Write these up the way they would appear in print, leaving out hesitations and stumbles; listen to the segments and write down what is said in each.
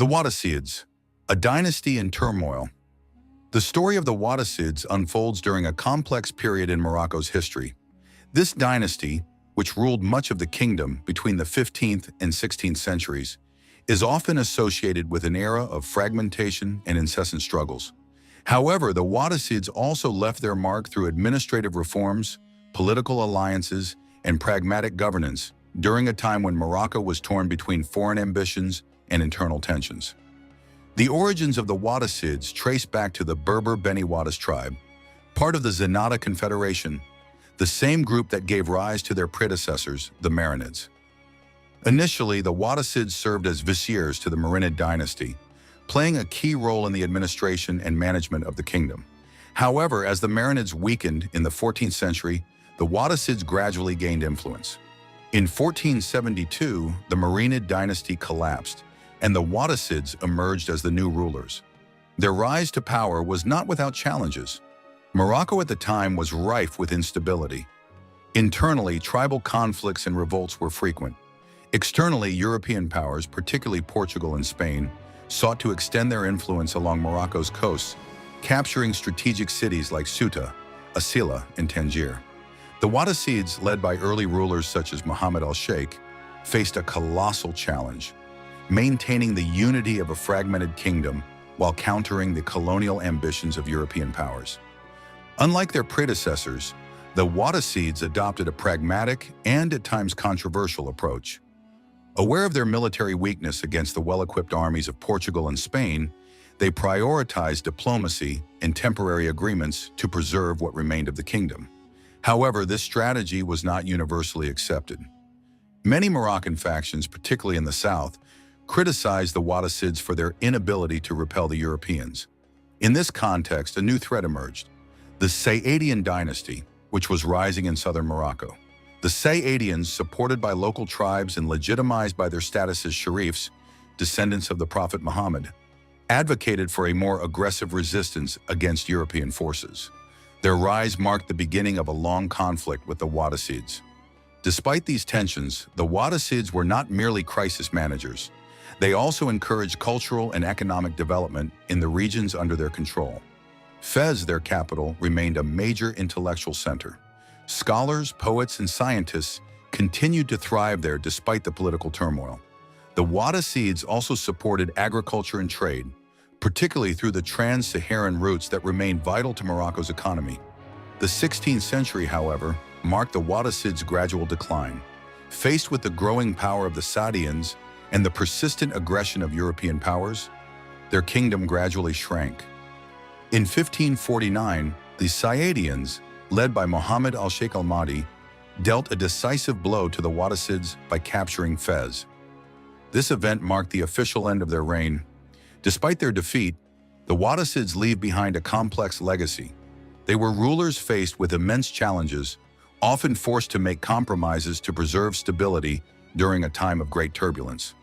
The Wattasids, a dynasty in turmoil. The story of the Wattasids unfolds during a complex period in Morocco's history. This dynasty, which ruled much of the kingdom between the 15th and 16th centuries, is often associated with an era of fragmentation and incessant struggles. However, the Wattasids also left their mark through administrative reforms, political alliances, and pragmatic governance during a time when Morocco was torn between foreign ambitions and internal tensions. The origins of the Wattasids trace back to the Berber Beni Wattas tribe, part of the Zenata Confederation, the same group that gave rise to their predecessors, the Marinids. Initially, the Wattasids served as viziers to the Marinid dynasty, playing a key role in the administration and management of the kingdom. However, as the Marinids weakened in the 14th century, the Wattasids gradually gained influence. In 1472, the Marinid dynasty collapsed, and the Wattasids emerged as the new rulers. Their rise to power was not without challenges. Morocco at the time was rife with instability. Internally, tribal conflicts and revolts were frequent. Externally, European powers, particularly Portugal and Spain, sought to extend their influence along Morocco's coasts, capturing strategic cities like Ceuta, Asila, and Tangier. The Wattasids, led by early rulers such as Mohammed al-Sheikh, faced a colossal challenge, maintaining the unity of a fragmented kingdom while countering the colonial ambitions of European powers. Unlike their predecessors, the Wattasids adopted a pragmatic and at times controversial approach. Aware of their military weakness against the well-equipped armies of Portugal and Spain, they prioritized diplomacy and temporary agreements to preserve what remained of the kingdom. However, this strategy was not universally accepted. Many Moroccan factions, particularly in the south, criticized the Wattasids for their inability to repel the Europeans. In this context, a new threat emerged: the Saadian dynasty, which was rising in southern Morocco. The Saadians, supported by local tribes and legitimized by their status as sharifs, descendants of the Prophet Muhammad, advocated for a more aggressive resistance against European forces. Their rise marked the beginning of a long conflict with the Wattasids. Despite these tensions, the Wattasids were not merely crisis managers. They also encouraged cultural and economic development in the regions under their control. Fez, their capital, remained a major intellectual center. Scholars, poets, and scientists continued to thrive there despite the political turmoil. The Wattasids also supported agriculture and trade, particularly through the trans-Saharan routes that remained vital to Morocco's economy. The 16th century, however, marked the Wattasids' gradual decline. Faced with the growing power of the Saadians and the persistent aggression of European powers, their kingdom gradually shrank. In 1549, the Saadians, led by Mohammed al-Sheikh al-Mahdi, dealt a decisive blow to the Wattasids by capturing Fez. This event marked the official end of their reign. Despite their defeat, the Wattasids leave behind a complex legacy. They were rulers faced with immense challenges, often forced to make compromises to preserve stability during a time of great turbulence.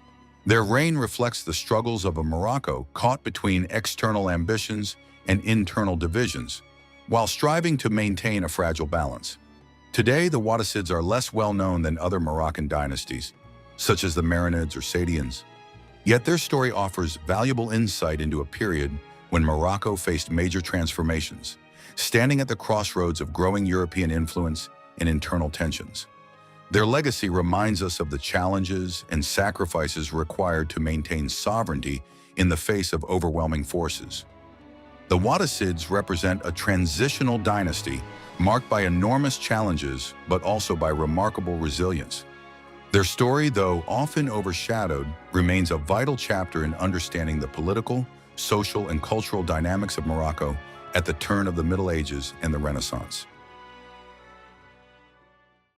Their reign reflects the struggles of a Morocco caught between external ambitions and internal divisions, while striving to maintain a fragile balance. Today, the Wattasids are less well known than other Moroccan dynasties, such as the Marinids or Saadians. Yet their story offers valuable insight into a period when Morocco faced major transformations, standing at the crossroads of growing European influence and internal tensions. Their legacy reminds us of the challenges and sacrifices required to maintain sovereignty in the face of overwhelming forces. The Wattasids represent a transitional dynasty marked by enormous challenges, but also by remarkable resilience. Their story, though often overshadowed, remains a vital chapter in understanding the political, social, and cultural dynamics of Morocco at the turn of the Middle Ages and the Renaissance.